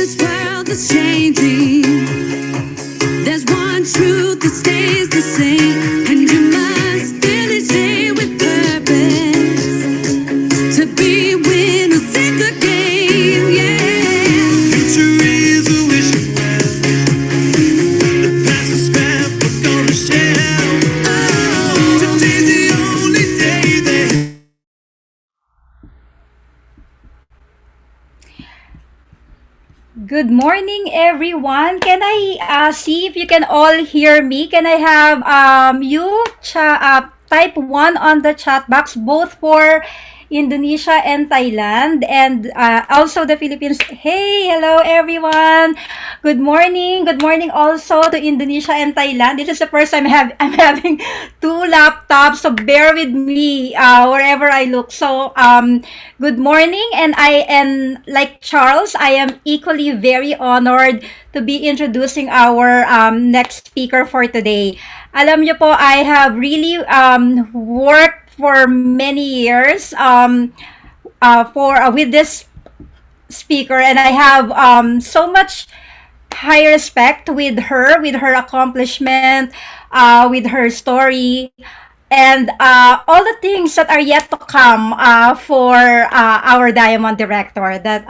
This world is changing. There's one truth that stays the same, and you must really stay with purpose to be winners in the game. Yeah. Future is a wishing well. The past is scrap we're gonna share. Oh, today's the only day that. Good morning, everyone. Can I see if you can all hear me? Can I have you type one on the chat box, both for Indonesia and Thailand, and also the Philippines. Hey, hello, everyone. Good morning. Good morning also to Indonesia and Thailand. This is the first time I'm having two laptops, so bear with me wherever I look. So, good morning, and I am like Charles. I am equally very honored to be introducing our next speaker for today. Alam niyo po, I have really worked for many years for with this speaker, and I have so much high respect with her accomplishment, with her story, and all the things that are yet to come for our Diamond Director that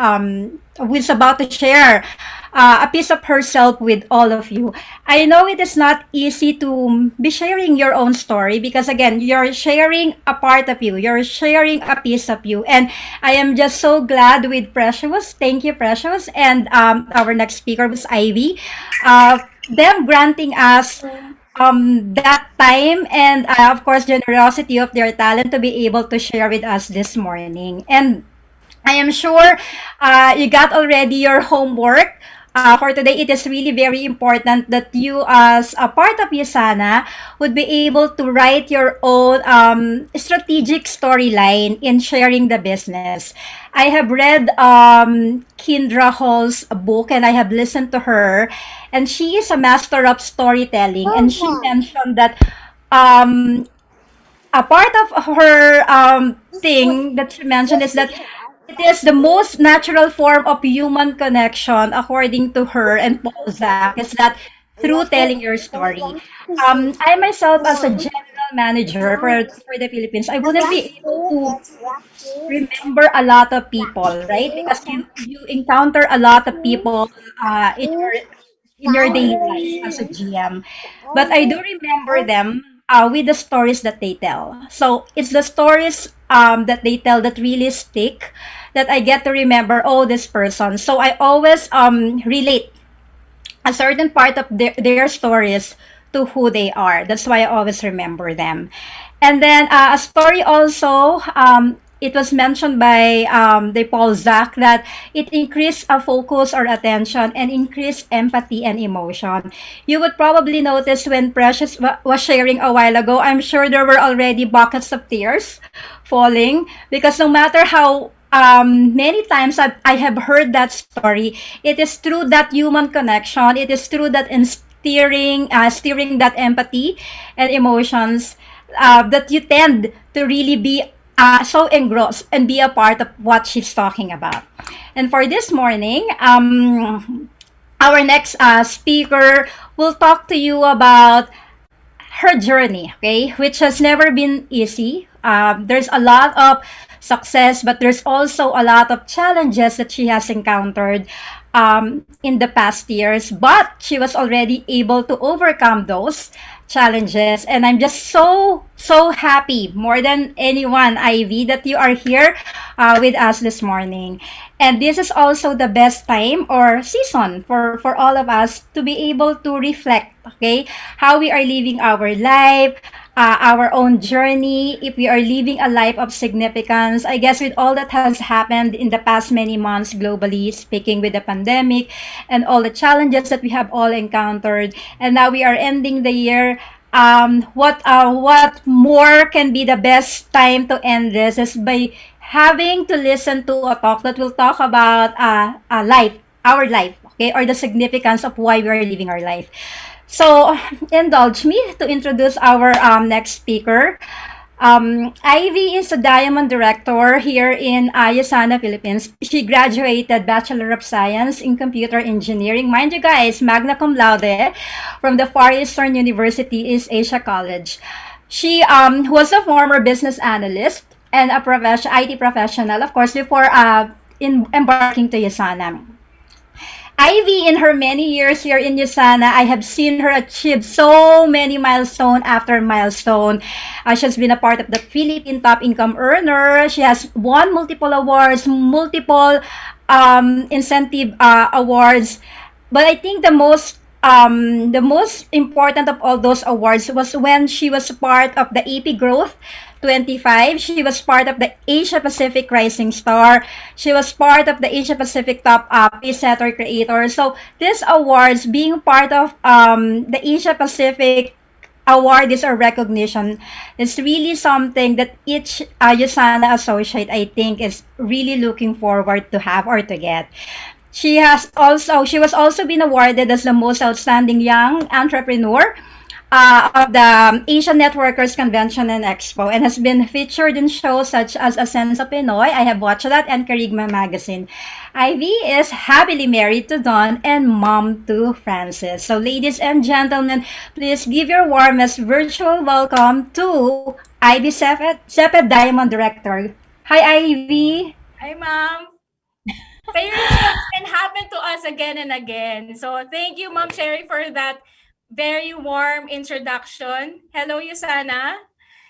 who's about to share a piece of herself with all of you. I know it is not easy to be sharing your own story because again, you're sharing a part of you, you're sharing a piece of you, and I am just so glad with Precious. Thank you, Precious, and our next speaker was Ivy. Them granting us that time and of course generosity of their talent to be able to share with us this morning. And I am sure you got already your homework. For today, it is really very important that you, as a part of USANA, would be able to write your own strategic storyline in sharing the business. I have read Kindra Hall's book and I have listened to her, and she is a master of storytelling. And she mentioned that um, a part of her thing that she mentioned is that it is the most natural form of human connection, according to her and Paul Zach, is that through telling your story. I myself, as a general manager for the Philippines, I wouldn't be able to remember a lot of people, right? Because you encounter a lot of people in your daily life as a GM. But I do remember them with the stories that they tell. So it's the stories that they tell that really stick, that I get to remember, oh, this person. So I always relate a certain part of their stories to who they are. That's why I always remember them. And then a story also, it was mentioned by the Paul Zach that it increased a focus or attention and increased empathy and emotion. You would probably notice when Precious was sharing a while ago, I'm sure there were already buckets of tears falling because no matter how many times I have heard that story, it is through that human connection, it is through that steering that empathy and emotions that you tend to really be so engrossed and be a part of what she's talking about. And for this morning, our next speaker will talk to you about her journey, okay, which has never been easy. There's a lot of success, but there's also a lot of challenges that she has encountered in the past years. But she was already able to overcome those challenges. And I'm just so happy, more than anyone, Ivy, that you are here with us this morning. And this is also the best time or season for all of us to be able to reflect, okay, how we are living our life, our own journey, if we are living a life of significance. I guess with all that has happened in the past many months globally, speaking with the pandemic and all the challenges that we have all encountered, and now we are ending the year. What more can be the best time to end this is by having to listen to a talk that will talk about life, our life, okay, or the significance of why we are living our life. So, indulge me to introduce our next speaker. Ivy is a diamond director here in USANA, Philippines. She graduated Bachelor of Science in Computer Engineering. Mind you guys, magna cum laude from the Far Eastern University East Asia College. She was a former business analyst and a IT professional, of course, before embarking to USANA. Ivy, in her many years here in USANA, I have seen her achieve so many milestone after milestone. She's been a part of the Philippine Top Income Earner. She has won multiple awards, multiple incentive awards. But I think the most important of all those awards was when she was part of the AP Growth 25. She was part of the Asia Pacific Rising Star. She was part of the Asia Pacific Top Pacesetter Creator. So these awards, being part of the Asia Pacific award is a recognition. It's really something that each USANA associate, I think, is really looking forward to have or to get. She was also been awarded as the most outstanding young entrepreneur of the Asian Networkers Convention and Expo, and has been featured in shows such as A Sense of Pinoy. I have watched that, and Kerigma Magazine. Ivy is happily married to Don and mom to Francis. So, ladies and gentlemen, please give your warmest virtual welcome to Ivy Sepe Diamond Director. Hi, Ivy. Hi, Ma'am. Favorite things can happen to us again and again. So thank you, Ma'am Cherry, for that very warm introduction. Hello, Usana.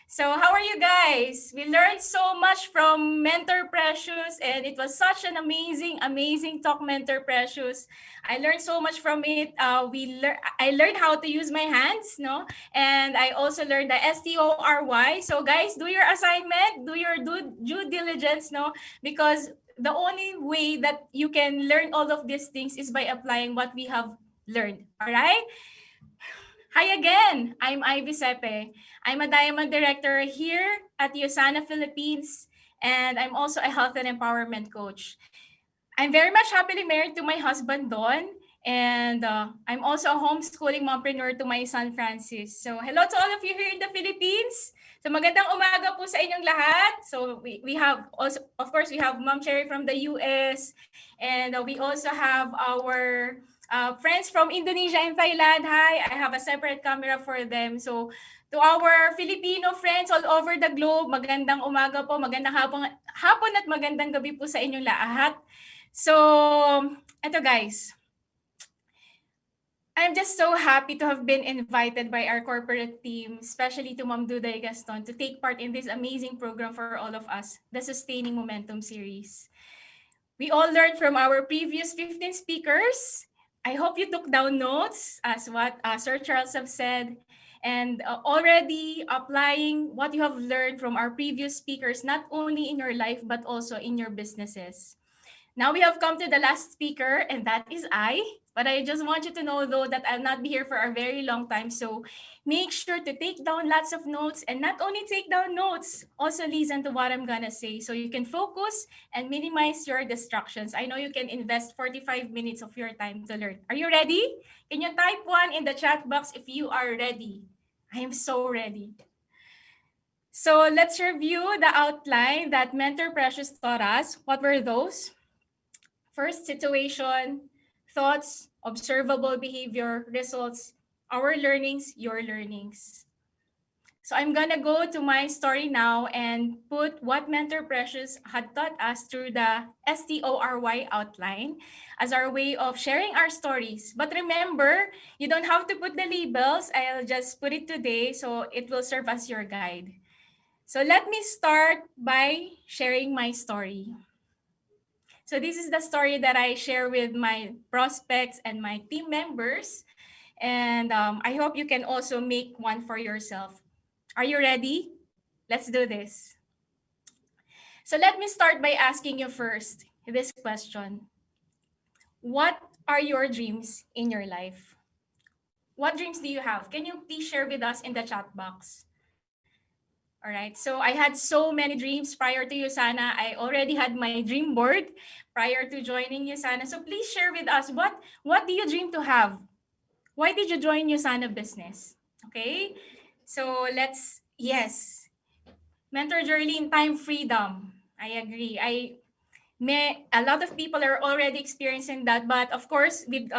So how are you guys? We learned so much from Mentor Precious, and it was such an amazing talk, Mentor Precious. I learned so much from it. I learned how to use my hands, no, and I also learned the STORY. So guys, do your assignment, do your due diligence, no, because the only way that you can learn all of these things is by applying what we have learned. All right. Hi again. I'm Ivy Sepe. I'm a diamond director here at USANA Philippines, and I'm also a health and empowerment coach. I'm very much happily married to my husband, Don. And I'm also a homeschooling mompreneur to my son, Francis. So hello to all of you here in the Philippines. So magandang umaga po sa inyong lahat. So we have also, of course, we have Mom Cherry from the US. And we also have our friends from Indonesia and Thailand. Hi, I have a separate camera for them. So to our Filipino friends all over the globe, magandang umaga po, magandang hapon at magandang gabi po sa inyong lahat. So, eto guys, I'm just so happy to have been invited by our corporate team, especially to Ma'am Duday Gaston, to take part in this amazing program for all of us, the Sustaining Momentum series. We all learned from our previous 15 speakers. I hope you took down notes, as what Sir Charles have said, and already applying what you have learned from our previous speakers, not only in your life, but also in your businesses. Now we have come to the last speaker, and that is I. But I just want you to know, though, that I'll not be here for a very long time. So make sure to take down lots of notes, and not only take down notes, also listen to what I'm going to say so you can focus and minimize your distractions. I know you can invest 45 minutes of your time to learn. Are you ready? Can you type one in the chat box if you are ready? I am so ready. So let's review the outline that Mentor Precious taught us. What were those? First, situation, thoughts, observable behavior, results, our learnings, your learnings. So I'm gonna go to my story now and put what Mentor Precious had taught us through the STORY outline as our way of sharing our stories. But remember, you don't have to put the labels. I'll just put it today so it will serve as your guide. So let me start by sharing my story. So this is the story that I share with my prospects and my team members. And I hope you can also make one for yourself. Are you ready? Let's do this. So let me start by asking you first this question. What are your dreams in your life? What dreams do you have? Can you please share with us in the chat box? All right. So I had so many dreams prior to USANA. I already had my dream board prior to joining USANA. So please share with us what do you dream to have? Why did you join USANA business? Okay. So yes. Mentor Jerlyn, time freedom. I agree. A lot of people are already experiencing that, but of course, with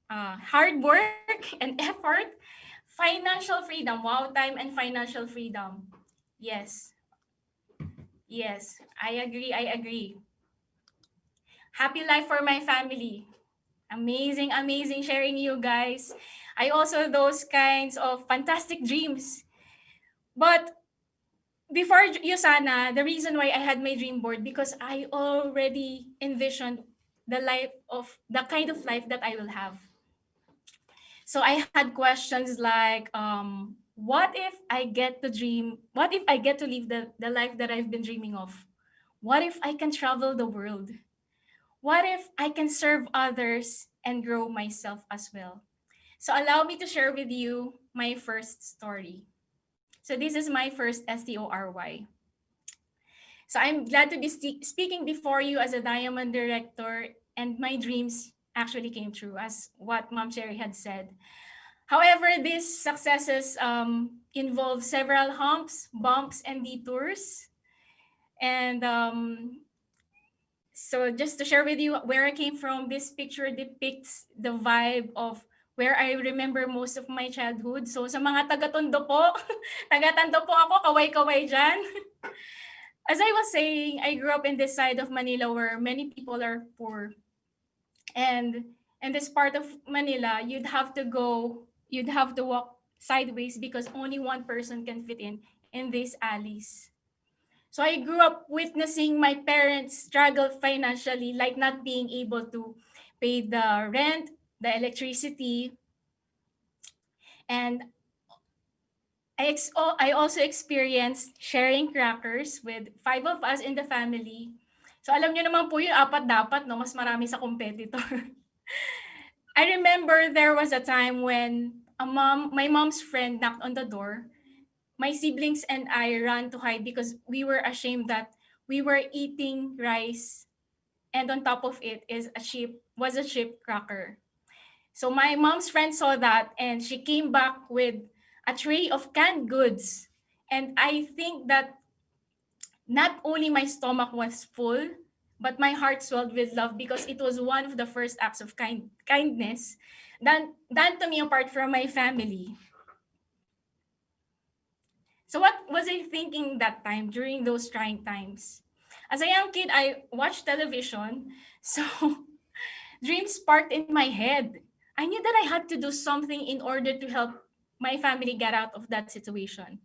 hard work and effort, financial freedom, wow, time and financial freedom. Yes, yes, I agree. I agree. Happy life for my family. Amazing, amazing sharing you guys. I also those kinds of fantastic dreams. But before USANA, the reason why I had my dream board because I already envisioned the kind of life that I will have. So I had questions like, what if I get to dream? What if I get to live the life that I've been dreaming of? What if I can travel the world? What if I can serve others and grow myself as well? So allow me to share with you my first story. So this is my first STORY. So I'm glad to be speaking before you as a Diamond director, and my dreams actually came true, as what Mom Cherry had said. However, these successes involve several humps, bumps, and detours. And so, just to share with you where I came from, this picture depicts the vibe of where I remember most of my childhood. So, sa mga taga-Tondo po, taga-Tondo po ako, kaway-kaway dyan. As I was saying, I grew up in this side of Manila where many people are poor. And in this part of Manila, you'd have to walk sideways because only one person can fit in these alleys. So I grew up witnessing my parents struggle financially, like not being able to pay the rent, the electricity, and I also experienced sharing crackers with five of us in the family. So alam niyo naman po yung apat dapat, no? Mas marami sa competitor. I remember there was a time when my mom's friend knocked on the door. My siblings and I ran to hide because we were ashamed that we were eating rice and on top of it was a chip cracker. So my mom's friend saw that and she came back with a tray of canned goods. And I think that not only my stomach was full, but my heart swelled with love because it was one of the first acts of kindness done to me apart from my family. So what was I thinking that time during those trying times? As a young kid, I watched television, so dreams sparked in my head. I knew that I had to do something in order to help my family get out of that situation.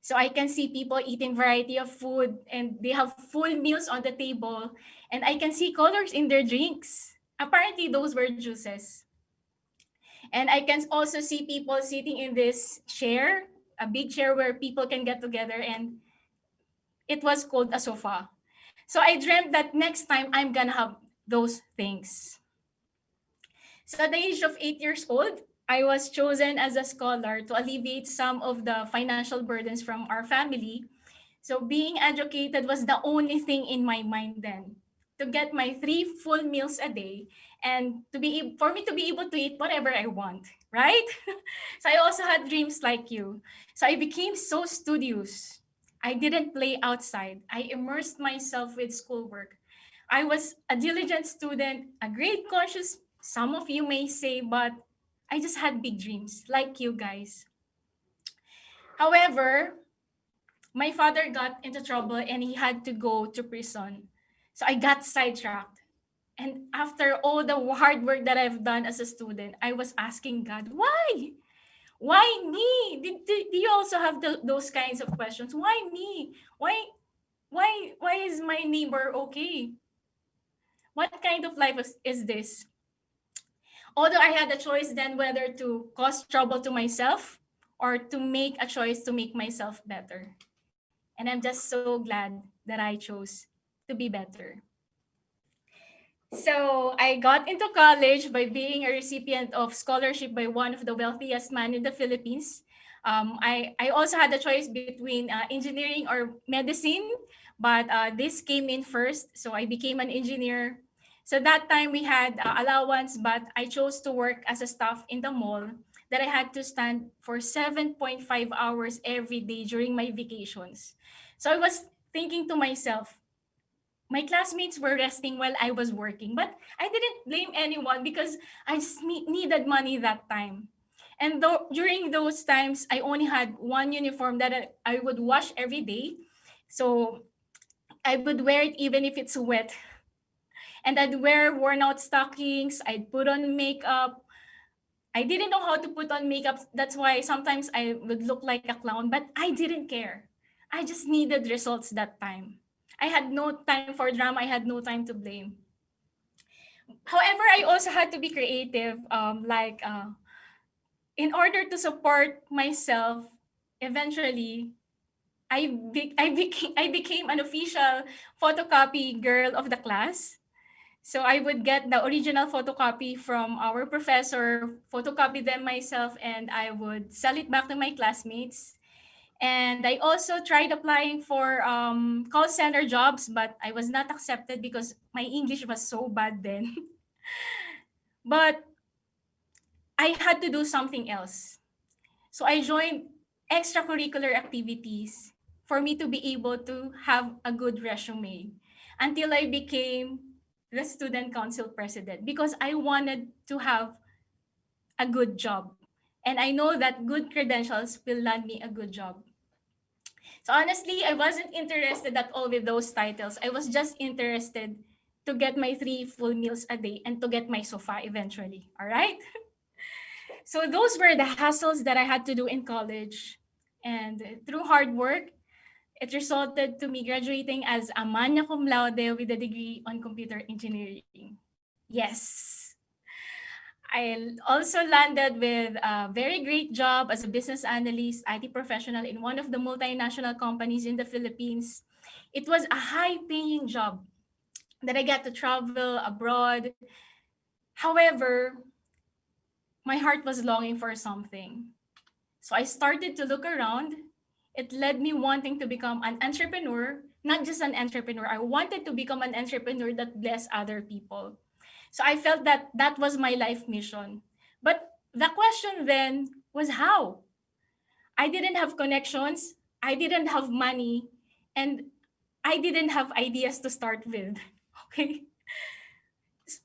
So I can see people eating variety of food and they have full meals on the table and I can see colors in their drinks. Apparently those were juices. And I can also see people sitting in this chair, a big chair where people can get together and it was called a sofa. So I dreamt that next time I'm gonna have those things. So at the age of 8 years old, I was chosen as a scholar to alleviate some of the financial burdens from our family. So being educated was the only thing in my mind then. To get my 3 full meals a day and for me to be able to eat whatever I want, right? So I also had dreams like you. So I became so studious. I didn't play outside. I immersed myself with schoolwork. I was a diligent student, a grade conscious, some of you may say, but I just had big dreams like you guys. However, my father got into trouble and he had to go to prison. So I got sidetracked. And after all the hard work that I've done as a student, I was asking God, why? Why me? Do you also have those kinds of questions? Why me? Why is my neighbor okay? What kind of life is this? Although I had a choice then whether to cause trouble to myself or to make a choice to make myself better. And I'm just so glad that I chose to be better. So I got into college by being a recipient of scholarship by one of the wealthiest man in the Philippines. I also had a choice between engineering or medicine, but this came in first. So I became an engineer. So that time we had allowance, but I chose to work as a staff in the mall that I had to stand for 7.5 hours every day during my vacations. So I was thinking to myself, my classmates were resting while I was working, but I didn't blame anyone because I just needed money that time. And during those times, I only had one uniform that I would wash every day. So I would wear it even if it's wet. And I'd wear worn out stockings, I'd put on makeup. I didn't know how to put on makeup. That's why sometimes I would look like a clown, but I didn't care. I just needed results that time. I had no time for drama. I had no time to blame. However, I also had to be creative. In order to support myself, eventually, I became an official photocopy girl of the class. So I would get the original photocopy from our professor, photocopy them myself, and I would sell it back to my classmates. And I also tried applying for call center jobs, but I was not accepted because my English was so bad then. But I had to do something else. So I joined extracurricular activities for me to be able to have a good resume until I became the student council president because I wanted to have a good job. And I know that good credentials will land me a good job. So honestly, I wasn't interested at all with those titles. I was just interested to get my 3 full meals a day and to get my sofa eventually. All right? So those were the hassles that I had to do in college. And through hard work, it resulted to me graduating as a magna cum laude with a degree on computer engineering. Yes. I also landed with a very great job as a business analyst, IT professional in one of the multinational companies in the Philippines. It was a high paying job that I got to travel abroad. However, my heart was longing for something. So I started to look around. It led me wanting to become an entrepreneur, not just an entrepreneur. I wanted to become an entrepreneur that bless other people. So I felt that that was my life mission. But the question then was how? I didn't have connections, I didn't have money, and I didn't have ideas to start with. Okay.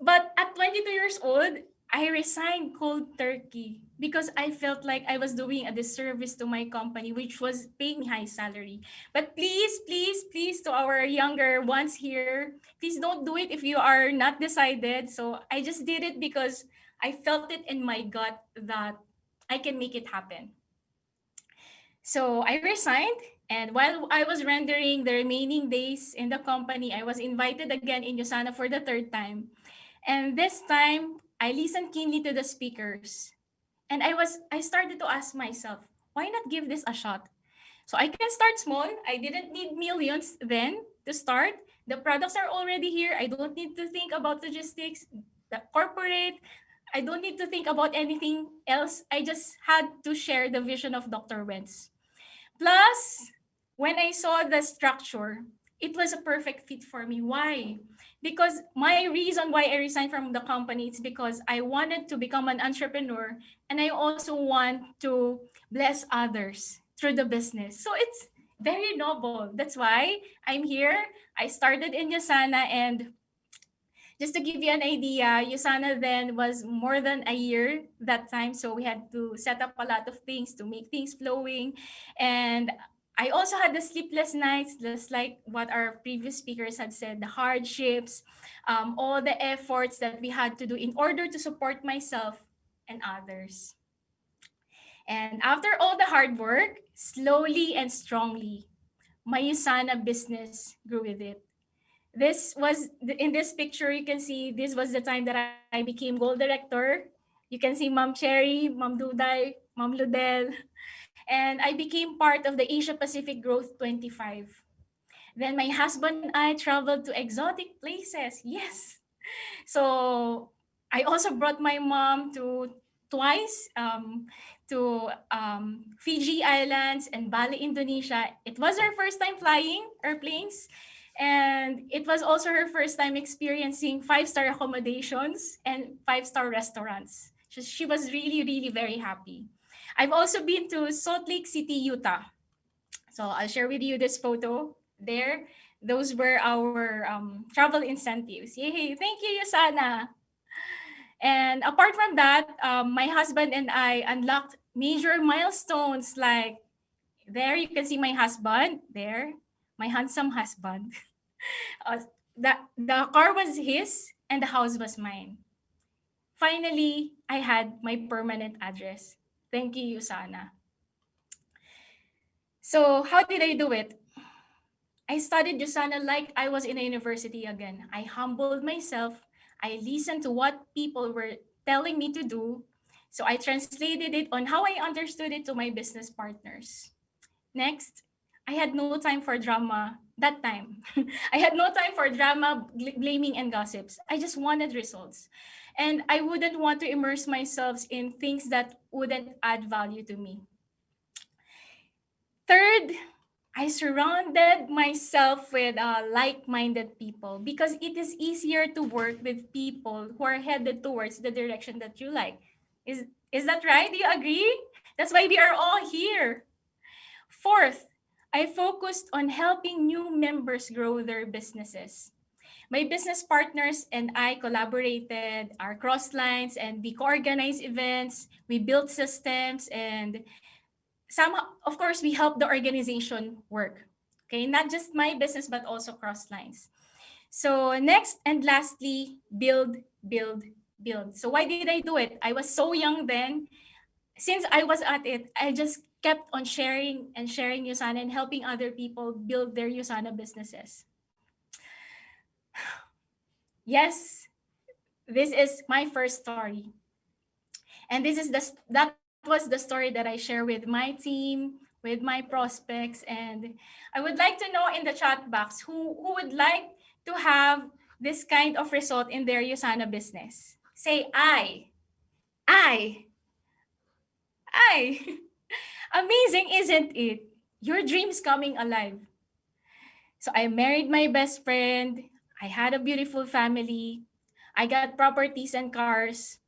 But at 22 years old, I resigned cold turkey because I felt like I was doing a disservice to my company, which was paying me high salary. But please, please, please, to our younger ones here, please don't do it if you are not decided. So I just did it because I felt it in my gut that I can make it happen. So I resigned, and while I was rendering the remaining days in the company, I was invited again in USANA for the third time. And this time, I listened keenly to the speakers. And I started to ask myself, why not give this a shot? So I can start small. I didn't need millions then to start. The products are already here. I don't need to think about logistics, the corporate. I don't need to think about anything else. I just had to share the vision of Dr. Wentz. Plus, when I saw the structure, it was a perfect fit for me. Why? Because my reason why I resigned from the company is because I wanted to become an entrepreneur and I also want to bless others through the business. So it's very noble. That's why I'm here. I started in USANA, and just to give you an idea, USANA then was more than a year that time. So we had to set up a lot of things to make things flowing. And I also had the sleepless nights, just like what our previous speakers had said, the hardships, all the efforts that we had to do in order to support myself and others. And after all the hard work, slowly and strongly, my USANA business grew with it. This was in this picture, you can see this was the time that I became goal director. You can see Ma'am Cherry, Ma'am Duday, Ma'am Ludel, and I became part of the Asia Pacific Growth 25. Then my husband and I traveled to exotic places. Yes. So I also brought my mom to twice to Fiji Islands and Bali, Indonesia. It was her first time flying airplanes. And it was also her first time experiencing five-star accommodations and five-star restaurants. She was really, really very happy. I've also been to Salt Lake City, Utah. So I'll share with you this photo there. Those were our travel incentives. Yay! Thank you, Yusana. And apart from that, my husband and I unlocked major milestones. Like there, you can see my husband there, my handsome husband. uh, the car was his and the house was mine. Finally, I had my permanent address. Thank you, Usana. So how did I do it? I studied USANA like I was in a university again. I humbled myself. I listened to what people were telling me to do. So I translated it on how I understood it to my business partners. Next, I had no time for drama that time. I had no time for drama, blaming, and gossips. I just wanted results. And I wouldn't want to immerse myself in things that wouldn't add value to me. Third, I surrounded myself with like minded people because it is easier to work with people who are headed towards the direction that you like. Is that right? Do you agree? That's why we are all here. Fourth, I focused on helping new members grow their businesses. My business partners and I collaborated, our cross lines, and we co-organized events. We built systems, and somehow, of course, we help the organization work. Okay, not just my business, but also cross lines. So next and lastly, build, build, build. So why did I do it? I was so young then. Since I was at it, I just kept on sharing and sharing USANA and helping other people build their USANA businesses. Yes, this is my first story. And that was the story that I share with my team, with my prospects. And I would like to know in the chat box who would like to have this kind of result in their USANA business. Say I. I. I. Amazing, isn't it? Your dreams coming alive. So I married my best friend. I had a beautiful family. I got properties and cars.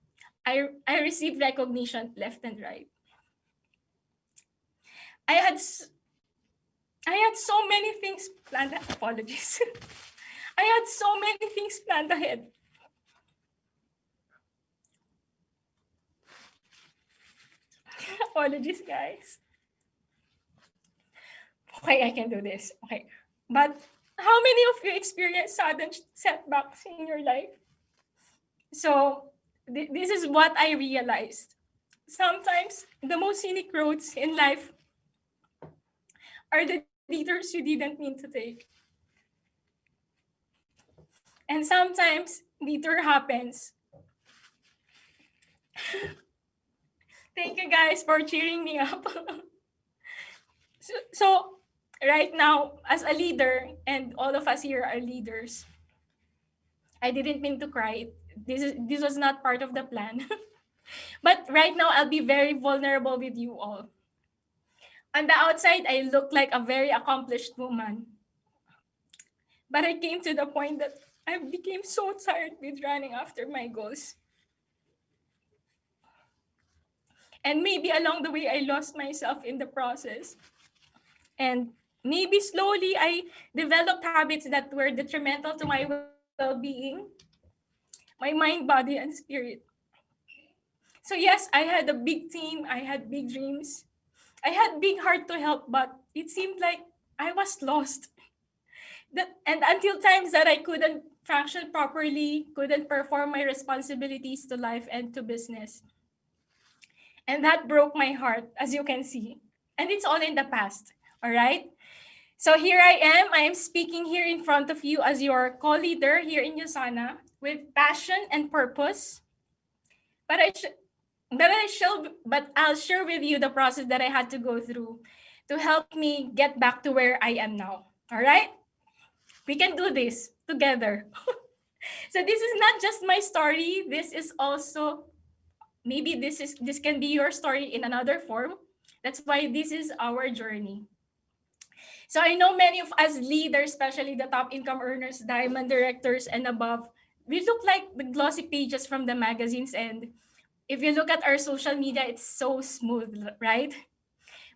I received recognition left and right. I had I had so many things planned. Apologies. I had so many things planned ahead. Apologies, guys. Okay, I can do this. Okay. But how many of you experience sudden setbacks in your life? So, this is what I realized. Sometimes the most scenic roads in life are the detours you didn't mean to take. And sometimes detour happens. Thank you guys for cheering me up. So right now, as a leader, and all of us here are leaders, I didn't mean to cry. This was not part of the plan. But right now, I'll be very vulnerable with you all. On the outside, I look like a very accomplished woman. But I came to the point that I became so tired with running after my goals. And maybe along the way, I lost myself in the process. And maybe slowly, I developed habits that were detrimental to my well being, my mind, body, and spirit. So, yes, I had a big team, I had big dreams, I had big heart to help, but it seemed like I was lost. And until times that I couldn't function properly, couldn't perform my responsibilities to life and to business. And that broke my heart, as you can see. And it's all in the past, all right? So here I am speaking here in front of you as your co-leader here in USANA with passion and purpose. But I'll share with you the process that I had to go through to help me get back to where I am now. All right? We can do this together. So this is not just my story. This is also maybe this can be your story in another form. That's why this is our journey. So I know many of us leaders, especially the top income earners, diamond directors and above, we look like the glossy pages from the magazines, and If you look at our social media, it's so smooth, right?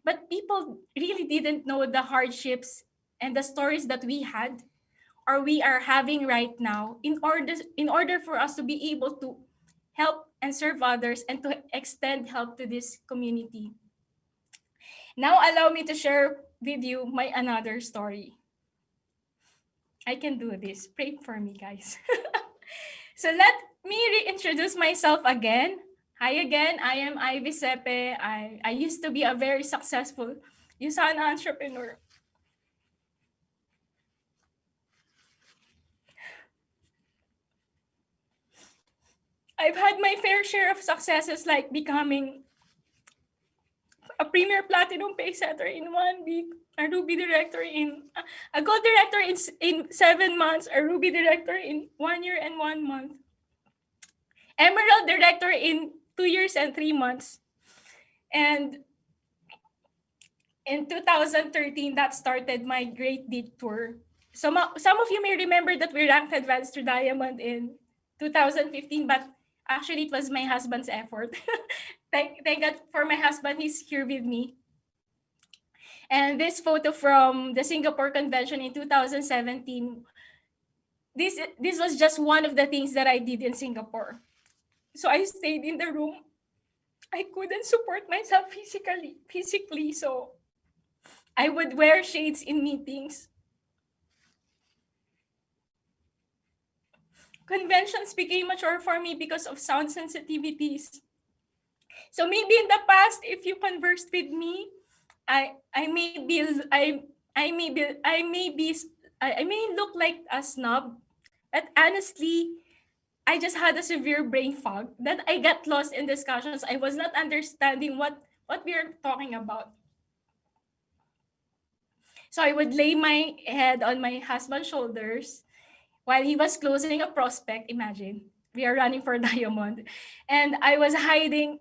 But people really didn't know the hardships and the stories that we had or we are having right now in order for us to be able to help and serve others and to extend help to this community. Now allow me to share with you my another story. I can do this. Pray for me, guys. So let me reintroduce myself again. Hi again, I am Ivy Sepe. I used to be a very successful USANA entrepreneur. I've had my fair share of successes like becoming a premier platinum pay setter in 1 week, a ruby director in a gold director in 7 months, a ruby director in 1 year and 1 month, emerald director in 2 years and 3 months, and in 2013 that started my great deed tour. Some of you may remember that we ranked advanced to diamond in 2015, but actually it was my husband's effort. Thank God for my husband, he's here with me. And this photo from the Singapore convention in 2017, this was just one of the things that I did in Singapore. So I stayed in the room. I couldn't support myself physically, so I would wear shades in meetings. Conventions became mature for me because of sound sensitivities. So maybe in the past, if you conversed with me, I may be I may be I may look like a snob, but honestly, I just had a severe brain fog that I got lost in discussions. I was not understanding what we are talking about. So I would lay my head on my husband's shoulders while he was closing a prospect. Imagine we are running for diamond, and I was hiding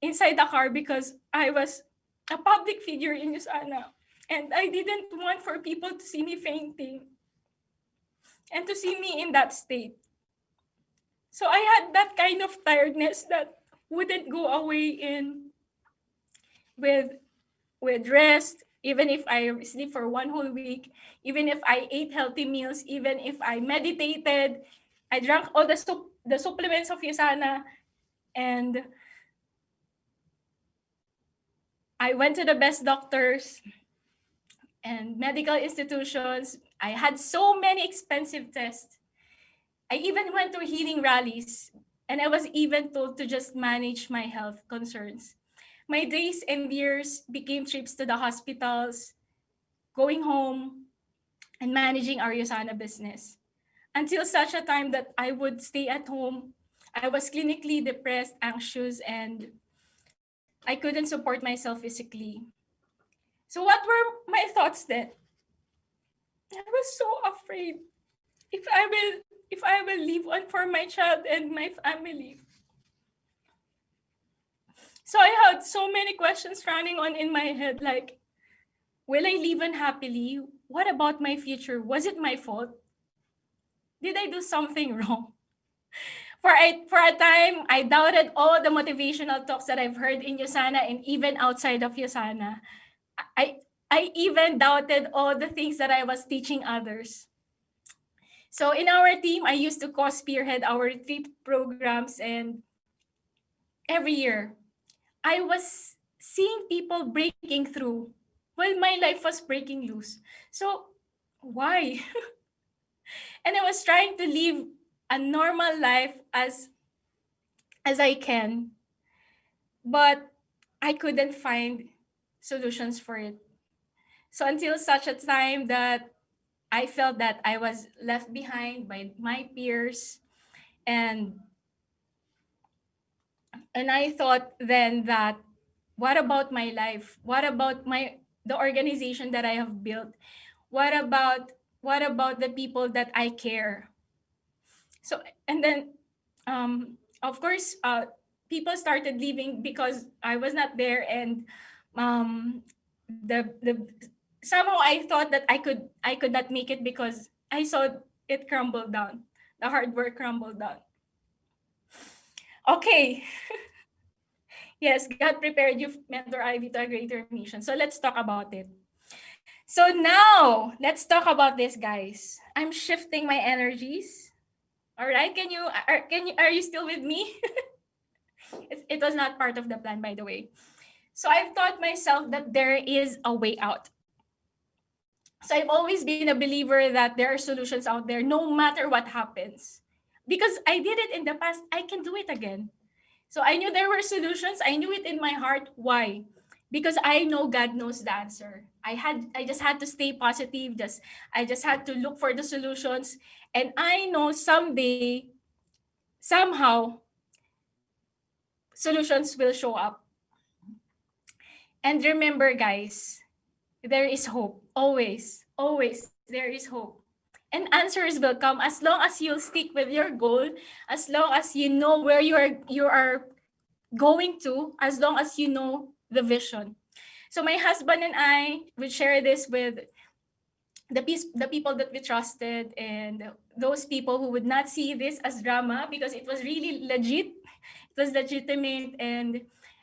inside the car because I was a public figure in USANA, and I didn't want for people to see me fainting and to see me in that state. So I had that kind of tiredness that wouldn't go away in with with rest, even if I sleep for 1 whole week, even if I ate healthy meals, even if I meditated, I drank all the supplements of USANA, and I went to the best doctors and medical institutions. I had so many expensive tests. I even went to healing rallies, and I was even told to just manage my health concerns. My days and years became trips to the hospitals, going home, and managing our USANA business. Until such a time that I would stay at home, I was clinically depressed, anxious, and I couldn't support myself physically. So what were my thoughts then? I was so afraid if I will leave on for my child and my family. So I had so many questions running on in my head like, will I live unhappily? What about my future? Was it my fault? Did I do something wrong? For a time, I doubted all the motivational talks that I've heard in USANA and even outside of USANA. I I even doubted all the things that I was teaching others. So in our team, I used to co-spearhead our retreat programs, and every year I was seeing people breaking through while my life was breaking loose. So why? And I was trying to live a normal life as I can, but I couldn't find solutions for it. So until such a time that I felt that I was left behind by my peers, and I thought then that what about my life? What about the organization that I have built? What about the people that I care? So and then of course people started leaving because I was not there, and um the somehow I thought that I could not make it because I saw it crumble down. The hard work crumbled down. Okay. Yes, God prepared you, Mentor Ivy, to a greater mission. So let's talk about it. So now, let's talk about this, guys. I'm shifting my energies. All right, are you still with me? It was not part of the plan, by the way. So I've taught myself that there is a way out. So I've always been a believer that there are solutions out there no matter what happens. Because I did it in the past, I can do it again. So I knew there were solutions. I knew it in my heart. Why? Because I know God knows the answer. I just had to stay positive. I just had to look for the solutions. And I know someday, somehow, solutions will show up. And remember, guys, there is hope. Always, always, there is hope. And answers will come as long as you'll stick with your goal, as long as you know where you are going to, as long as you know the vision. So my husband and I would share this with the people that we trusted, and those people who would not see this as drama because it was really legit. It was legitimate, and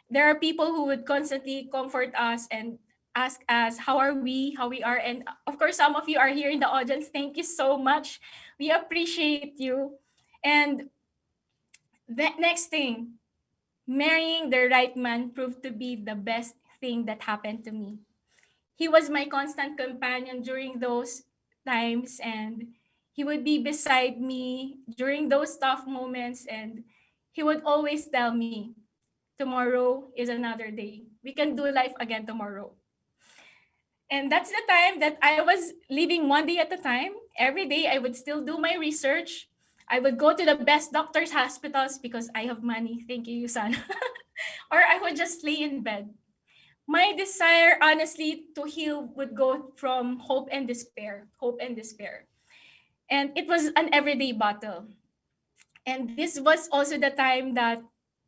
there are people who would constantly comfort us and ask us how we are. And of course, some of you are here in the audience. Thank you so much. We appreciate you. And the next thing, marrying the right man proved to be the best thing that happened to me. He was my constant companion during those times, and he would be beside me during those tough moments, and he would always tell me, tomorrow is another day. We can do life again tomorrow. And that's the time that I was living one day at a time. Every day I would still do my research. I would go to the best doctors' hospitals because I have money. Thank you, USANA. Or I would just lay in bed. My desire, honestly, to heal would go from hope and despair, hope and despair. And it was an everyday battle. And this was also the time that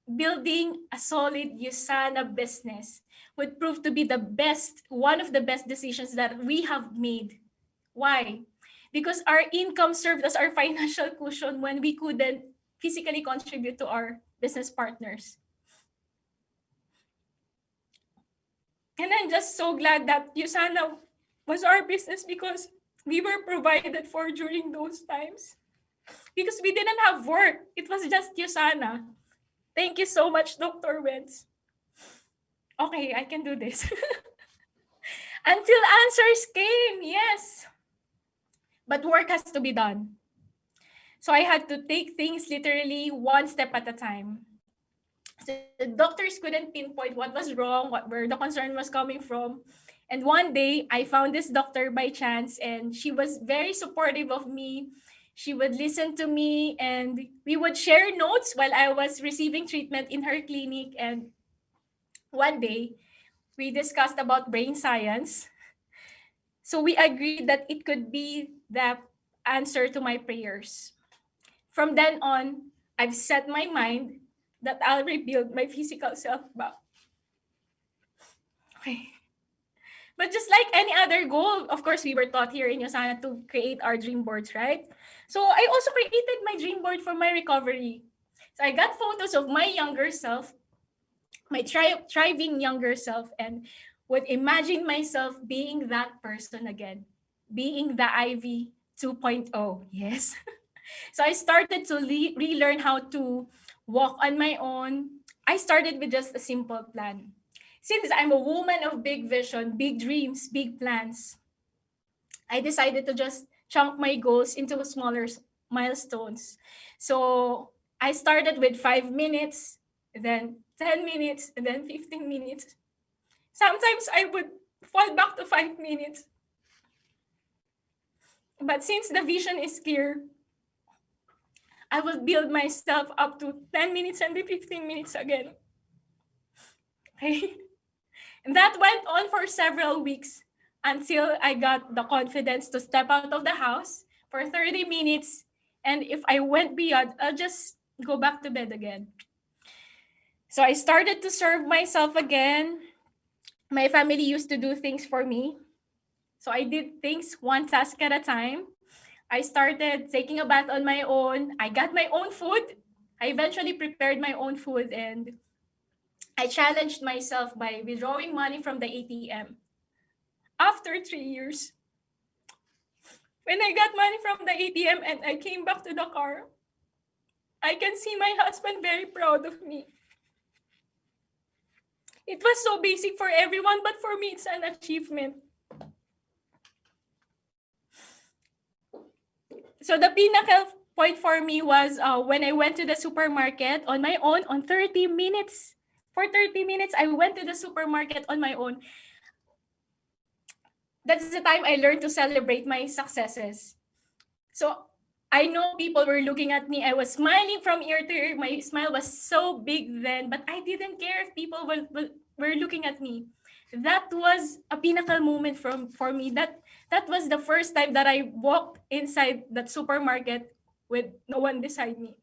building a solid USANA business would prove to be one of the best decisions that we have made. Why? Because our income served as our financial cushion when we couldn't physically contribute to our business partners. And I'm just so glad that USANA was our business because we were provided for during those times. Because we didn't have work. It was just USANA. Thank you so much, Dr. Wentz. Okay, I can do this. Until answers came, yes. But work has to be done. So I had to take things literally one step at a time. So the doctors couldn't pinpoint what was wrong, where the concern was coming from. And one day, I found this doctor by chance, and she was very supportive of me. She would listen to me, and we would share notes while I was receiving treatment in her clinic. And one day, we discussed about brain science. So we agreed that it could be the answer to my prayers. From then on, I've set my mind that I'll rebuild my physical self back. Okay. But just like any other goal, of course, we were taught here in Yosana to create our dream boards, right? So I also created my dream board for my recovery. So I got photos of my younger self, my thriving younger self, and would imagine myself being that person again, being the Ivy 2.0. Yes. So I started to relearn how to walk on my own. I started with just a simple plan. Since I'm a woman of big vision, big dreams, big plans, I decided to just chunk my goals into smaller milestones. So I started with 5 minutes, then 10 minutes, and then 15 minutes. Sometimes I would fall back to 5 minutes. But since the vision is clear, I will build myself up to 10 minutes and then 15 minutes again. Okay? And that went on for several weeks until I got the confidence to step out of the house for 30 minutes. And if I went beyond, I'll just go back to bed again. So I started to serve myself again. My family used to do things for me. So I did things one task at a time. I started taking a bath on my own. I got my own food. I eventually prepared my own food, and I challenged myself by withdrawing money from the ATM. After 3 years, when I got money from the ATM and I came back to the car, I can see my husband very proud of me. It was so basic for everyone, but for me, it's an achievement. So the pinnacle point for me was when I went to the supermarket on my own on 30 minutes. For 30 minutes, I went to the supermarket on my own. That's the time I learned to celebrate my successes. So I know people were looking at me. I was smiling from ear to ear. My smile was so big then, but I didn't care if people were looking at me. That was a pinnacle moment for me. That was the first time that I walked inside that supermarket with no one beside me.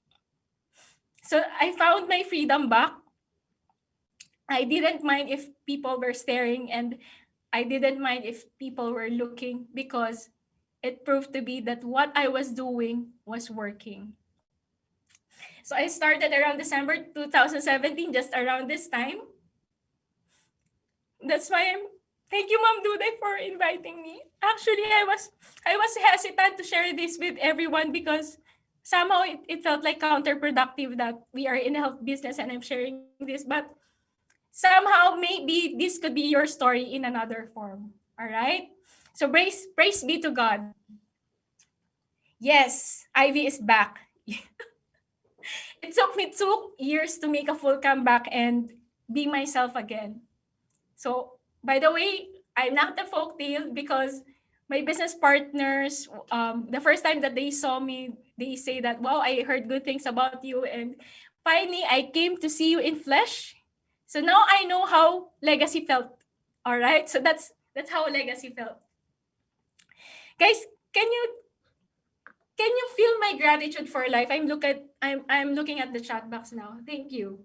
So I found my freedom back. I didn't mind if people were staring, and I didn't mind if people were looking, because it proved to be that what I was doing was working. So I started around December 2017, just around this time. That's why thank you, Ma'am Duday, for inviting me. Actually, I was hesitant to share this with everyone because somehow it felt like counterproductive that we are in a health business and I'm sharing this, but somehow maybe this could be your story in another form. All right? So praise be to God. Yes, Ivy is back. It took me 2 years to make a full comeback and be myself again. So, by the way, I'm not the folktale because my business partners, the first time that they saw me, they say that, wow, I heard good things about you. And finally, I came to see you in flesh. So now I know how legacy felt. All right. So that's how legacy felt. Guys, can you can you feel my gratitude for life? I'm looking at the chat box now. Thank you.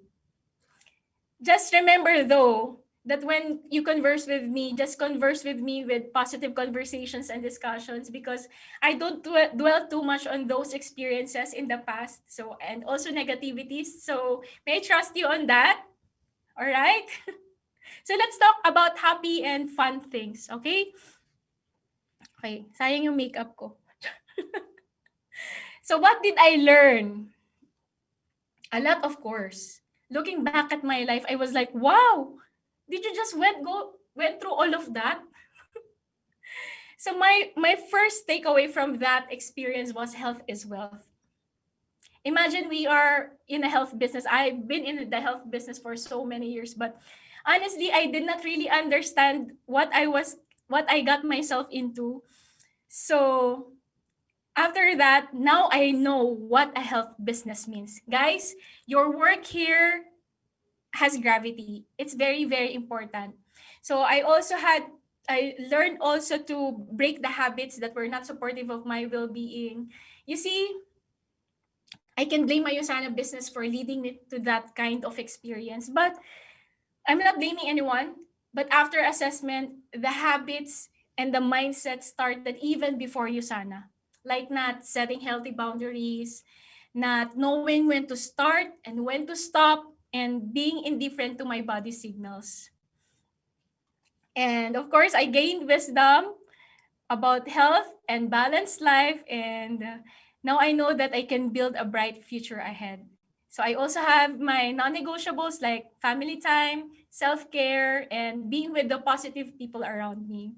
Just remember though that when you converse with me, just converse with me with positive conversations and discussions, because I don't dwell too much on those experiences in the past. So, and also negativities. So may I trust you on that? All right. So let's talk about happy and fun things. Okay. Okay. Sayang yung makeup ko. So what did I learn? A lot, of course. Looking back at my life, I was like, wow, did you just went through all of that? So my first takeaway from that experience was health is wealth. Imagine we are in a health business. I've been in the health business for so many years, but honestly, I did not really understand what I got myself into. So after that, now I know what a health business means. Guys, your work here has gravity. It's very, very important. So I learned also to break the habits that were not supportive of my well-being. You see, I can blame my USANA business for leading me to that kind of experience, but I'm not blaming anyone. But after assessment, the habits and the mindset started even before USANA, like not setting healthy boundaries, not knowing when to start and when to stop, and being indifferent to my body signals. And of course, I gained wisdom about health and balanced life. And now I know that I can build a bright future ahead. So I also have my non-negotiables like family time, self-care, and being with the positive people around me.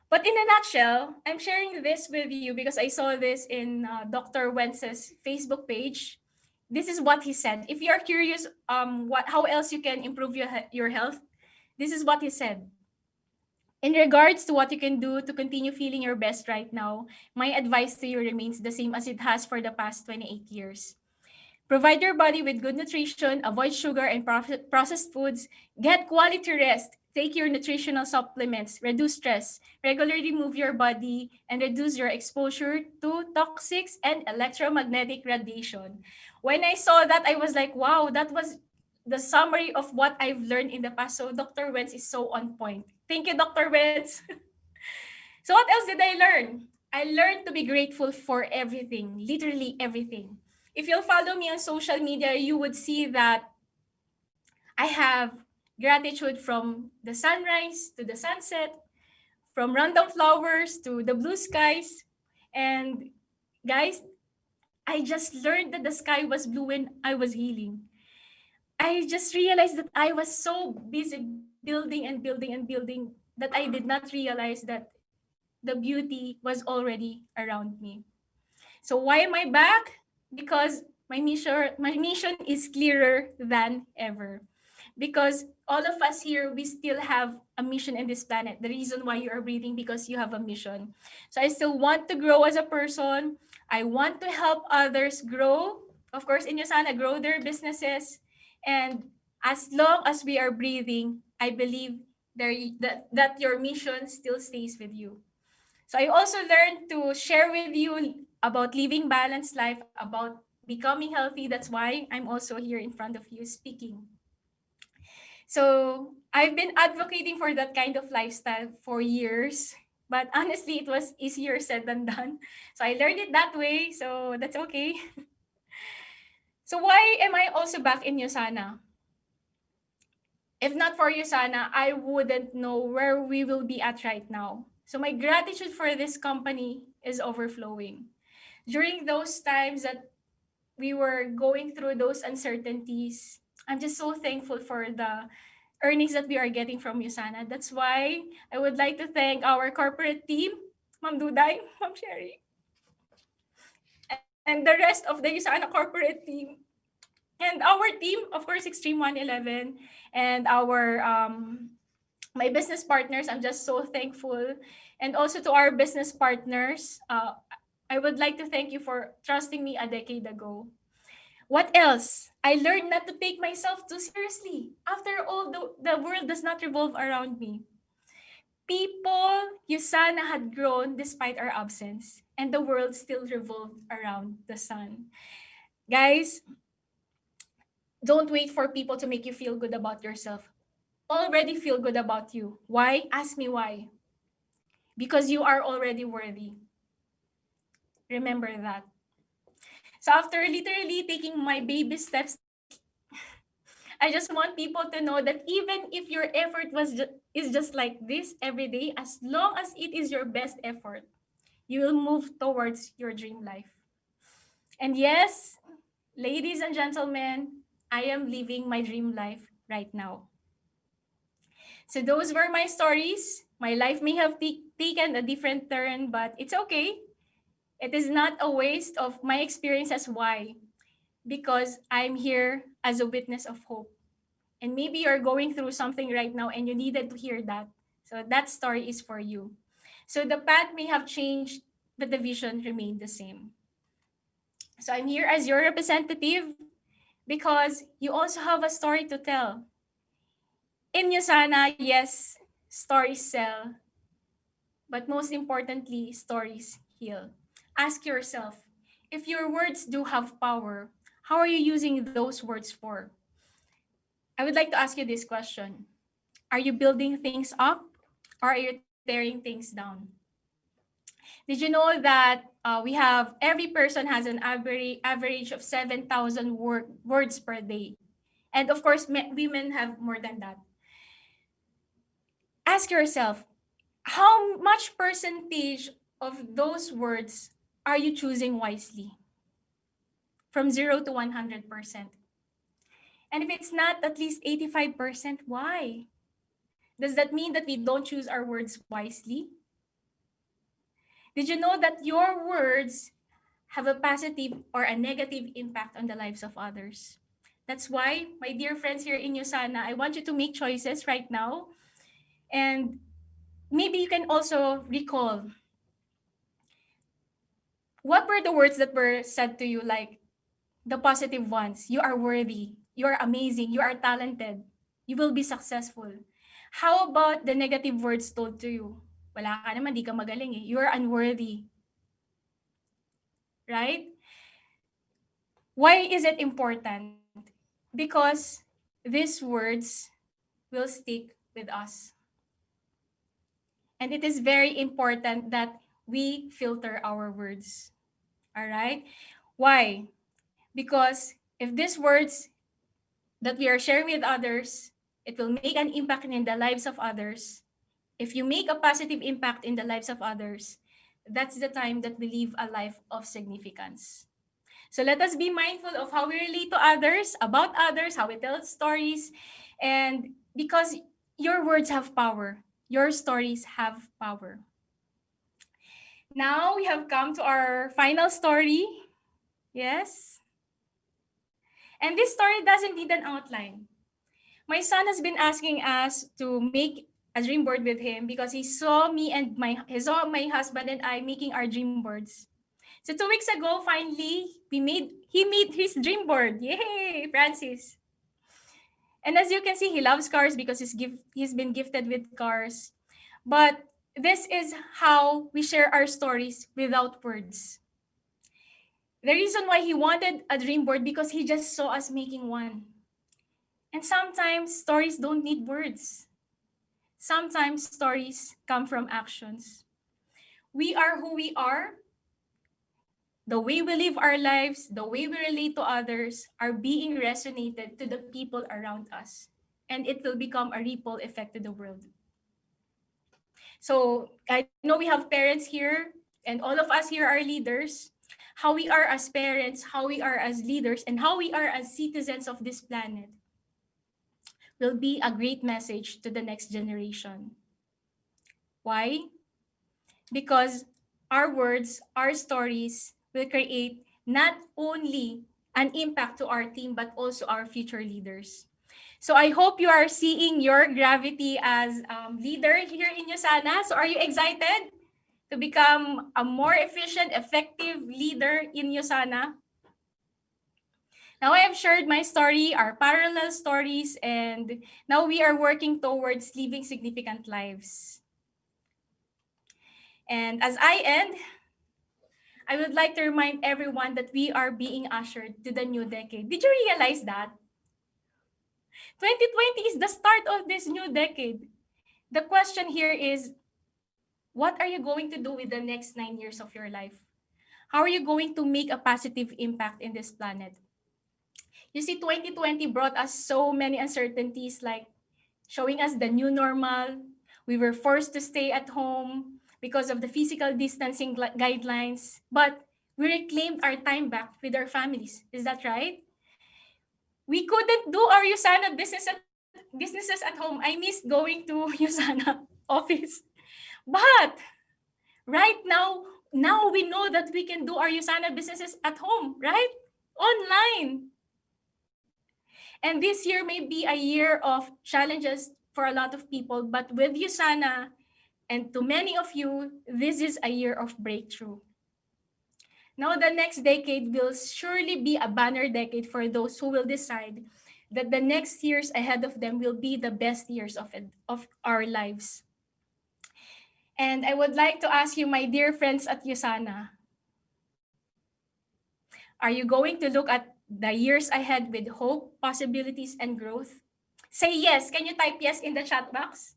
But in a nutshell, I'm sharing this with you because I saw this in Dr. Wentz's Facebook page. This is what he said. If you're curious, how else you can improve your health, this is what he said. In regards to what you can do to continue feeling your best right now, my advice to you remains the same as it has for the past 28 years. Provide your body with good nutrition, avoid sugar and processed foods, get quality rest, take your nutritional supplements, reduce stress, regularly move your body, and reduce your exposure to toxics and electromagnetic radiation. When I saw that, I was like, wow, that was the summary of what I've learned in the past. So Dr. Wentz is so on point. Thank you, Dr. Wentz. So what else did I learn? I learned to be grateful for everything, literally everything. If you'll follow me on social media, you would see that I have gratitude from the sunrise to the sunset, from random flowers to the blue skies. And guys, I just learned that the sky was blue when I was healing. I just realized that I was so busy building and building and building that I did not realize that the beauty was already around me. So why am I back? Because my mission is clearer than ever. Because all of us here, we still have a mission in this planet. The reason why you are breathing, because you have a mission. So I still want to grow as a person. I want to help others grow. Of course, in USANA, grow their businesses. And as long as we are breathing, I believe that your mission still stays with you. So I also learned to share with you about living balanced life, about becoming healthy. That's why I'm also here in front of you speaking. So I've been advocating for that kind of lifestyle for years. But honestly, it was easier said than done. So I learned it that way. So that's okay. So why am I also back in USANA? If not for USANA, I wouldn't know where we will be at right now. So my gratitude for this company is overflowing. During those times that we were going through those uncertainties, I'm just so thankful for the earnings that we are getting from USANA. That's why I would like to thank our corporate team, Ma'am Duday, Ma'am Sherry, and the rest of the USANA corporate team. And our team, of course, Extreme 111, and our my business partners. I'm just so thankful. And also to our business partners, I would like to thank you for trusting me a decade ago. What else? I learned not to take myself too seriously. After all, the world does not revolve around me. People, Yusana had grown despite our absence, and the world still revolved around the sun. Guys, don't wait for people to make you feel good about yourself. Already feel good about you. Why? Ask me why. Because you are already worthy. Remember that. So after literally taking my baby steps, I just want people to know that even if your effort is just like this every day, as long as it is your best effort, you will move towards your dream life. And yes, ladies and gentlemen, I am living my dream life right now. So those were my stories. My life may have taken a different turn, but it's okay. It is not a waste of my experiences. Why? Because I'm here as a witness of hope. And maybe you're going through something right now and you needed to hear that. So that story is for you. So the path may have changed, but the vision remained the same. So I'm here as your representative because you also have a story to tell. In Yusana, yes, stories sell, but most importantly, stories heal. Ask yourself, if your words do have power, how are you using those words for? I would like to ask you this question. Are you building things up or are you tearing things down? Did you know that every person has an average of 7,000 words per day? And of course, women have more than that. Ask yourself, how much percentage of those words are you choosing wisely? From 0 to 100%. And if it's not at least 85%, why? Does that mean that we don't choose our words wisely? Did you know that your words have a positive or a negative impact on the lives of others? That's why, my dear friends here in USANA, I want you to make choices right now. And maybe you can also recall what were the words that were said to you, like the positive ones. You are worthy. You are amazing. You are talented. You will be successful. How about the negative words told to you? Wala ka naman, di ka magaling eh. You are unworthy. Right? Why is it important? Because these words will stick with us. And it is very important that we filter our words. All right? Why? Because if these words that we are sharing with others, it will make an impact in the lives of others. If you make a positive impact in the lives of others, that's the time that we live a life of significance. So let us be mindful of how we relate to others, about others, how we tell stories, and because your words have power, your stories have power. Now we have come to our final story. Yes. And this story doesn't need an outline. My son has been asking us to make a dream board with him because he saw my husband and I making our dream boards. So 2 weeks ago, finally, he made his dream board. Yay, Francis! And as you can see, he loves cars because he's been gifted with cars. But this is how we share our stories without words. The reason why he wanted a dream board because he just saw us making one. And sometimes stories don't need words. Sometimes stories come from actions. We are who we are. The way we live our lives, the way we relate to others are being resonated to the people around us. And it will become a ripple effect to the world. So I know we have parents here, and all of us here are leaders. How we are as parents, how we are as leaders, and how we are as citizens of this planet will be a great message to the next generation. Why? Because our words, our stories will create not only an impact to our team, but also our future leaders. So I hope you are seeing your gravity as leader here in USANA. So are you excited to become a more efficient, effective leader in USANA? Now I have shared my story, our parallel stories, and now we are working towards living significant lives. And as I end, I would like to remind everyone that we are being ushered to the new decade. Did you realize that? 2020 is the start of this new decade. The question here is, what are you going to do with the next 9 years of your life? How are you going to make a positive impact in this planet? You see, 2020 brought us so many uncertainties, like showing us the new normal. We were forced to stay at home because of the physical distancing guidelines, but we reclaimed our time back with our families. Is that right? We couldn't do our USANA businesses at home. I missed going to USANA office. But right now we know that we can do our USANA businesses at home, right? Online. And this year may be a year of challenges for a lot of people, but with USANA and to many of you, this is a year of breakthrough. Now, the next decade will surely be a banner decade for those who will decide that the next years ahead of them will be the best years of our lives. And I would like to ask you, my dear friends at USANA, are you going to look at the years ahead with hope, possibilities, and growth? Say yes. Can you type yes in the chat box?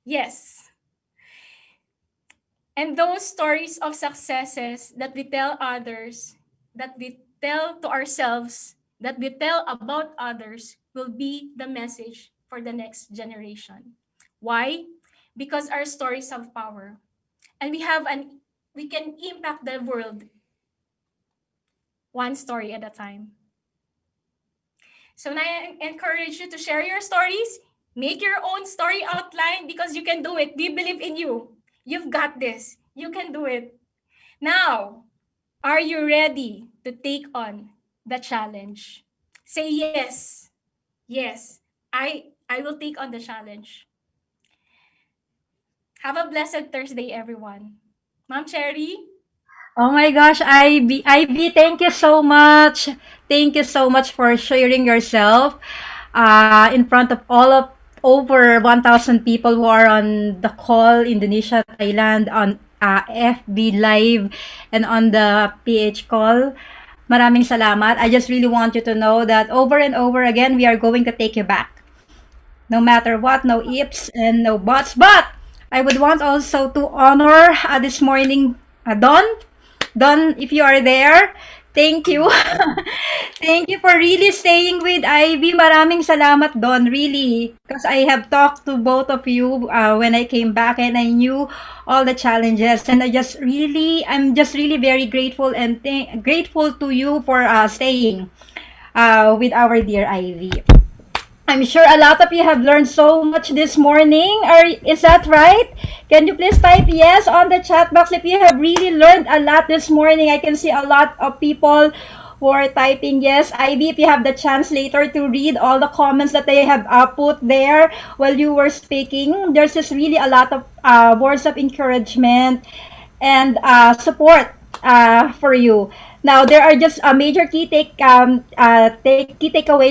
Yes. And those stories of successes that we tell others, that we tell to ourselves, that we tell about others will be the message for the next generation. Why? Because our stories have power. And we can impact the world one story at a time. So now I encourage you to share your stories, make your own story outline because you can do it. We believe in you. You've got this. You can do it. Now, are you ready to take on the challenge? Say yes. Yes, I will take on the challenge. Have a blessed Thursday, everyone. Ma'am Cherry? Oh my gosh, Ivy, thank you so much. Thank you so much for sharing yourself in front of all of over 1,000 people who are on the call, Indonesia, Thailand, on FB Live, and on the PH call. Maraming salamat. I just really want you to know that over and over again, we are going to take you back. No matter what, no ifs and no buts. But I would want also to honor this morning Don. Don, if you are there, Thank you. Thank you for really staying with Ivy. Maraming salamat doon, really. Because I have talked to both of you when I came back and I knew all the challenges. And I'm just really very grateful and grateful to you for staying with our dear Ivy. I'm sure a lot of you have learned so much this morning. Is that right? Can you please type yes on the chat box if you have really learned a lot this morning? I can see a lot of people who are typing yes. Ivy, if you have the chance later to read all the comments that they have put there while you were speaking, there's just really a lot of words of encouragement and support for you. Now, there are just major key takeaways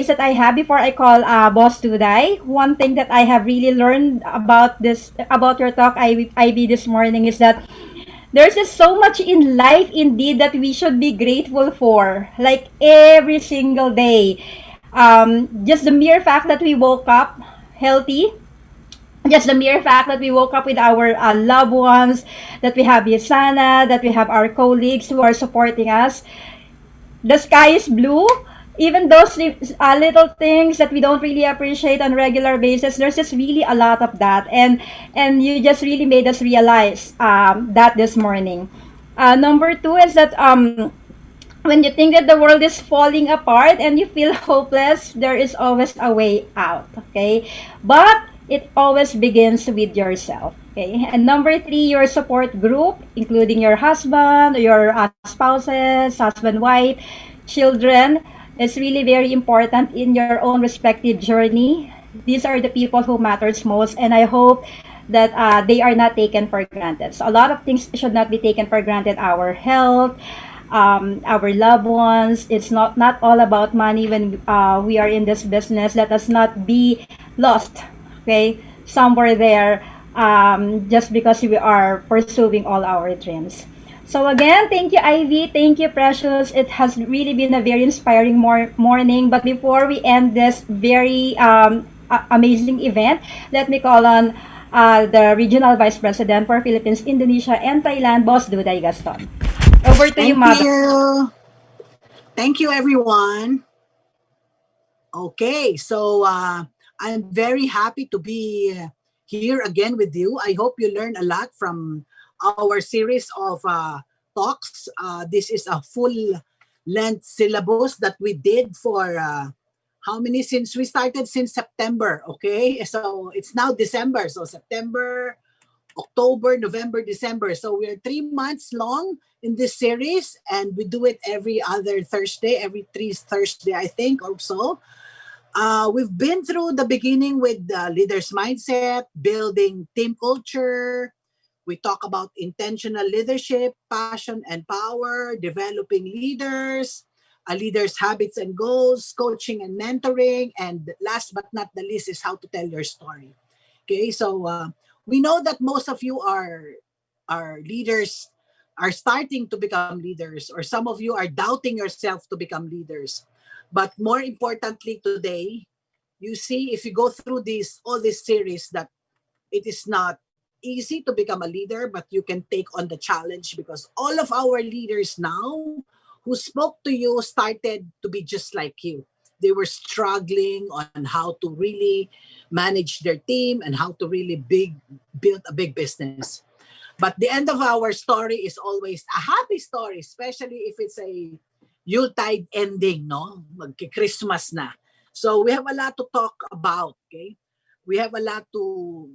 that I have before I call Boss Duday. One thing that I have really learned about your talk, IB, this morning is that there's just so much in life indeed that we should be grateful for, like every single day. Just the mere fact that we woke up healthy, just the mere fact that we woke up with our loved ones, that we have USANA, that we have our colleagues who are supporting us. The sky is blue. Even those little things that we don't really appreciate on a regular basis, there's just really a lot of that, and you just really made us realize that this morning. Number two is that when you think that the world is falling apart and you feel hopeless, there is always a way out, okay? But it always begins with yourself, okay? And number three, your support group, including your husband, your spouses, husband, wife, children, is really very important in your own respective journey. These are the people who matters most, and I hope that they are not taken for granted. So a lot of things should not be taken for granted. Our health, our loved ones. It's not all about money when we are in this business. Let us not be lost, okay, somewhere there, just because we are pursuing all our dreams. So again, thank you, Ivy. Thank you, Precious. It has really been a very inspiring morning. But before we end this very amazing event, let me call on the Regional Vice President for Philippines, Indonesia, and Thailand, Boss Duday Gaston. Over to you, Thank Mother. you. Thank you, everyone. Okay, so I'm very happy to be here again with you. I hope you learn a lot from our series of talks. This is a full length syllabus that we did for how many, since we started since September. Okay, so it's now December. So September, October, November, December. So we're 3 months long in this series, and we do it every other Thursday, every three Thursday, I think, or so. We've been through the beginning with the leader's mindset, building team culture. We talk about intentional leadership, passion and power, developing leaders, a leader's habits and goals, coaching and mentoring, and last but not the least is how to tell your story. Okay, so we know that most of you are leaders, are starting to become leaders, or some of you are doubting yourself to become leaders. But more importantly today, you see, if you go through this all this series, that it is not easy to become a leader, but you can take on the challenge, because all of our leaders now who spoke to you started to be just like you. They were struggling on how to really manage their team and how to really build a big business. But the end of our story is always a happy story, especially if it's a Yuletide ending, no? Mag-Christmas na. So we have a lot to talk about, okay? We have a lot to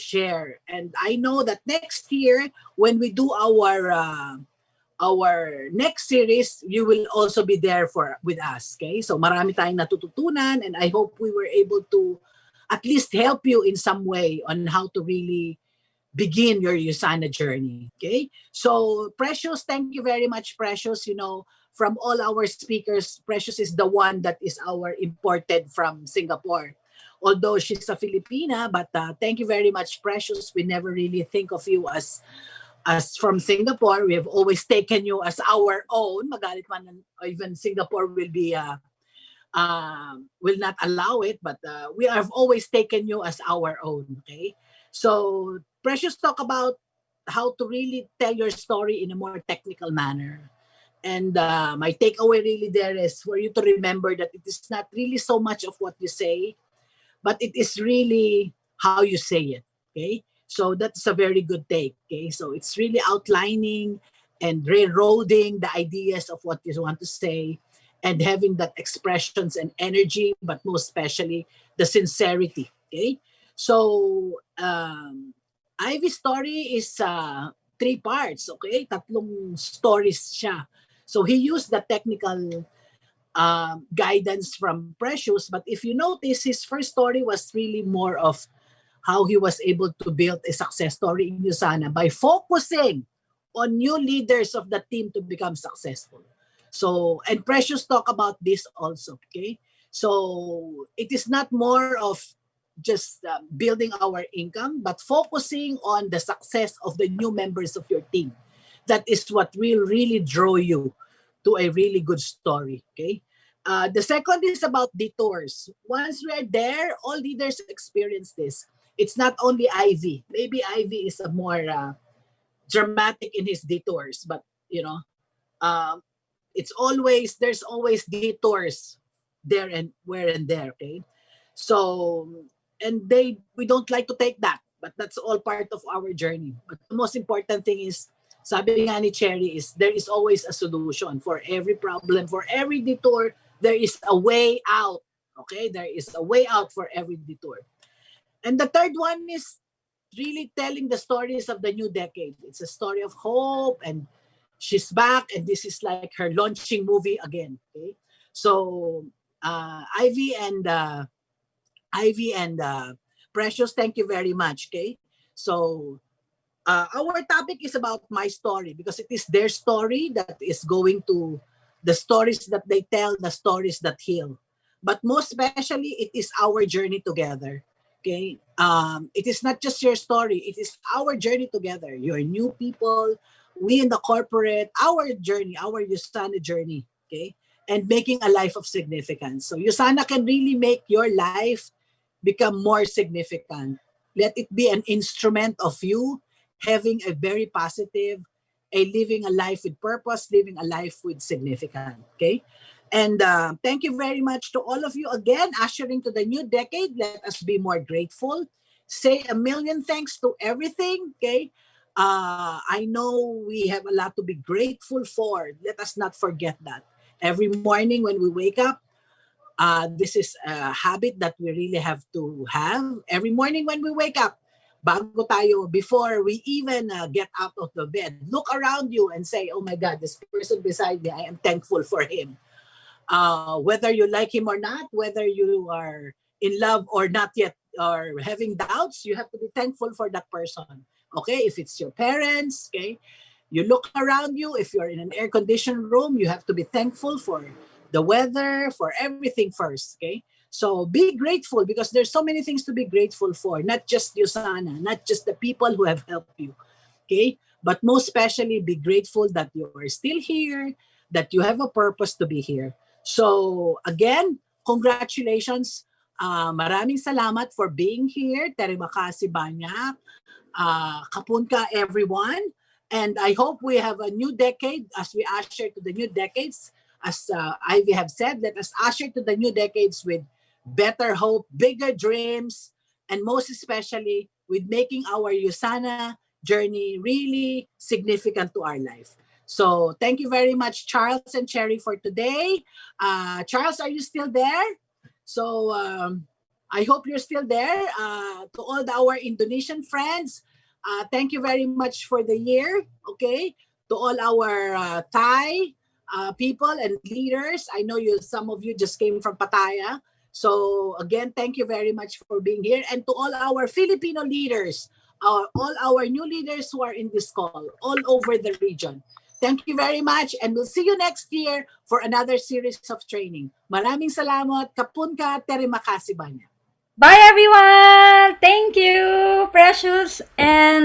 share, and I know that next year when we do our next series, you will also be there for with us, okay? So marami tayong natututunan, and I hope we were able to at least help you in some way on how to really begin your USANA journey. Okay. So Precious, thank you very much, Precious. From all our speakers, Precious is the one that is our imported from Singapore. Although she's a Filipina, but thank you very much, Precious. We never really think of you as from Singapore. We have always taken you as our own. Magalit man, even Singapore will not allow it, but we have always taken you as our own. Okay. So Precious talk about how to really tell your story in a more technical manner. And my takeaway really there is for you to remember that it is not really so much of what you say, but it is really how you say it. Okay. So that's a very good take. Okay. So it's really outlining and railroading the ideas of what you want to say and having that expressions and energy, but most especially the sincerity. Okay. So Ivy's story is three parts. Okay. Tatlong stories siya. So he used the technical guidance from Precious. But if you notice, his first story was really more of how he was able to build a success story in USANA by focusing on new leaders of the team to become successful. So, and Precious talk about this also, okay? So, it is not more of just building our income, but focusing on the success of the new members of your team. That is what will really draw you to a really good story, okay? The second is about detours. Once we are there, all leaders experience this. It's not only Ivy. Maybe Ivy is a more dramatic in his detours, but you know, um, it's always there's always detours there and where and there. Okay, so and they we don't like to take that, but that's all part of our journey. But the most important thing is, sabi nga ni Cherry, is there is always a solution for every problem, for every detour. There is a way out. Okay, there is a way out for every detour. And the third one is really telling the stories of the new decade. It's a story of hope, and she's back, and this is like her launching movie again. Okay, so Ivy and Precious, thank you very much. Okay, so our topic is about my story because it is their story that is going to the stories that they tell, the stories that heal. But most especially, it is our journey together. Okay, it is not just your story; it is our journey together. Your new people, we in the corporate, our journey, our USANA journey. Okay, and making a life of significance. So USANA can really make your life become more significant. Let it be an instrument of you having a very positive, a living a life with purpose, living a life with significance. Okay. And thank you very much to all of you again, ushering to the new decade. Let us be more grateful. Say a million thanks to everything. Okay. I know we have a lot to be grateful for. Let us not forget that. Every morning when we wake up, this is a habit that we really have to have every morning when we wake up. Bago tayo, before we even get out of the bed, look around you and say, oh my God, this person beside me, I am thankful for him. Whether you like him or not, whether you are in love or not yet, or having doubts, you have to be thankful for that person. Okay, if it's your parents, okay, you look around you. If you're in an air-conditioned room, you have to be thankful for the weather, for everything first. Okay, so be grateful because there's so many things to be grateful for. Not just USANA, not just the people who have helped you. Okay, but most especially be grateful that you are still here, that you have a purpose to be here. So again, congratulations. Maraming salamat for being here. Terima kasih banyak. Kapunka everyone. And I hope we have a new decade as we usher to the new decades. As Ivy have said, let us usher to the new decades with better hope, bigger dreams, and most especially with making our USANA journey really significant to our life. So thank you very much, Charles and Cherry, for today. Charles, are you still there? So I hope you're still there. To all our Indonesian friends, thank you very much for the year. Okay, to all our Thai people and leaders. I know you. Some of you just came from Pattaya. So again, thank you very much for being here, and to all our Filipino leaders, all our new leaders who are in this call, all over the region. Thank you very much, and we'll see you next year for another series of training. Maraming salamat. Kapun ka, terima kasih banyak. Bye everyone! Thank you, Precious and